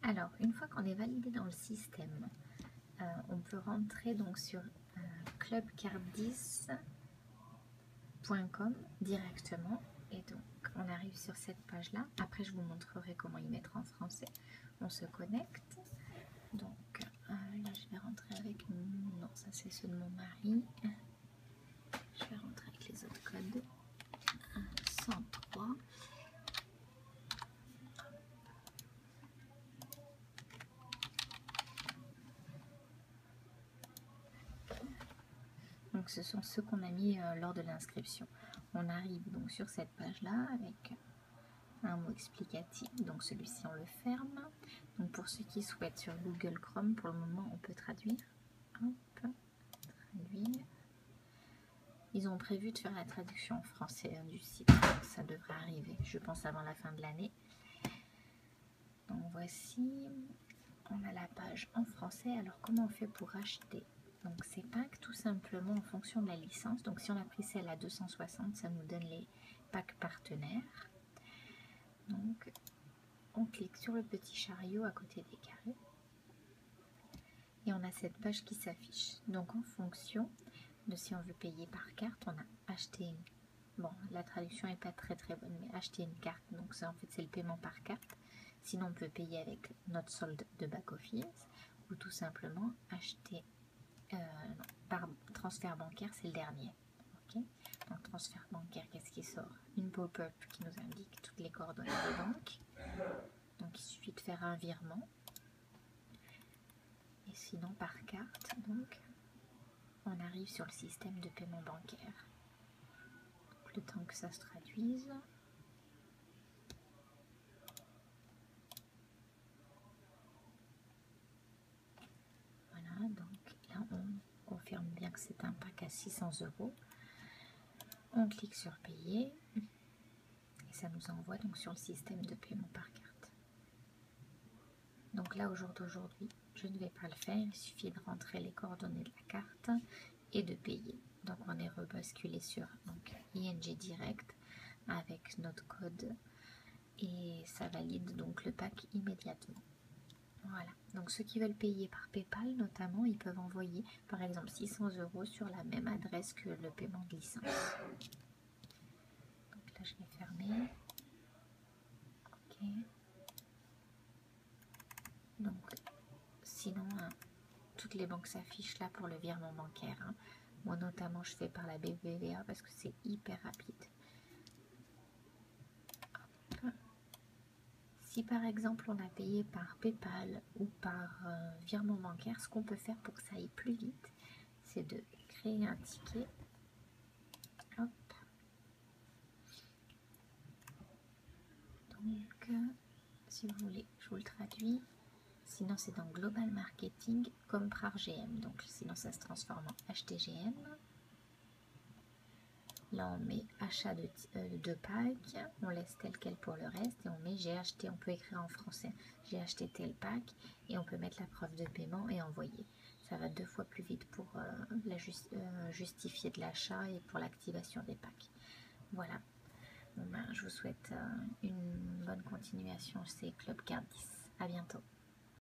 Alors, une fois qu'on est validé dans le système, on peut rentrer donc sur clubcard10.com directement. Et donc, on arrive sur cette page-là. Après, je vous montrerai comment y mettre en français. On se connecte. Donc, là, je vais rentrer avec... Non, ça, c'est ceux de mon mari. Je vais rentrer avec les autres codes. 103. Donc, ce sont ceux qu'on a mis lors de l'inscription. On arrive donc sur cette page-là avec un mot explicatif. Donc, celui-ci, on le ferme. Donc, pour ceux qui souhaitent sur Google Chrome, pour le moment, on peut traduire. Hop, traduire. Ils ont prévu de faire la traduction en français du site. Ça devrait arriver, je pense, avant la fin de l'année. Donc, voici. On a la page en français. Alors, comment on fait pour acheter? Donc, ces packs, tout simplement en fonction de la licence. Donc, si on a pris celle à 260, ça nous donne les packs partenaires. Donc, on clique sur le petit chariot à côté des carrés. Et on a cette page qui s'affiche. Donc, en fonction de si on veut payer par carte, on a acheté une... Bon, la traduction n'est pas très bonne, mais acheter une carte. Donc, ça, en fait, c'est le paiement par carte. Sinon, on peut payer avec notre solde de back-office ou tout simplement acheter... non, par transfert bancaire, c'est le dernier. Okay. Donc, transfert bancaire, qu'est-ce qui sort? Une pop-up qui nous indique toutes les coordonnées des banques. Donc, il suffit de faire un virement. Et sinon, par carte, donc, on arrive sur le système de paiement bancaire. Donc, le temps que ça se traduise. Voilà, donc là, on confirme bien que c'est un pack à 600 €. On clique sur payer et ça nous envoie donc sur le système de paiement par carte. Donc là, au jour d'aujourd'hui, je ne vais pas le faire. Il suffit de rentrer les coordonnées de la carte et de payer. Donc on est rebasculé sur donc, ING Direct avec notre code et ça valide donc le pack immédiatement. Voilà, donc ceux qui veulent payer par PayPal notamment, ils peuvent envoyer par exemple 600 € sur la même adresse que le paiement de licence. Donc là je vais fermer. Ok. Donc sinon, toutes les banques s'affichent là pour le virement bancaire. Hein. Moi notamment je fais par la BBVA parce que c'est hyper rapide. Hop. Si par exemple on a payé par PayPal ou par virement bancaire, ce qu'on peut faire pour que ça aille plus vite, c'est de créer un ticket. Hop. Donc, si vous voulez, je vous le traduis. Sinon, c'est dans Global Marketing comme GM. Donc, sinon, ça se transforme en HTGM. Là, on met achat de pack. On laisse tel quel pour le reste. Et on met j'ai acheté. On peut écrire en français. J'ai acheté tel pack. Et on peut mettre la preuve de paiement et envoyer. Ça va 2 fois plus vite pour justifier de l'achat et pour l'activation des packs. Voilà. Bon ben, je vous souhaite une bonne continuation chez Club Card 10. À bientôt.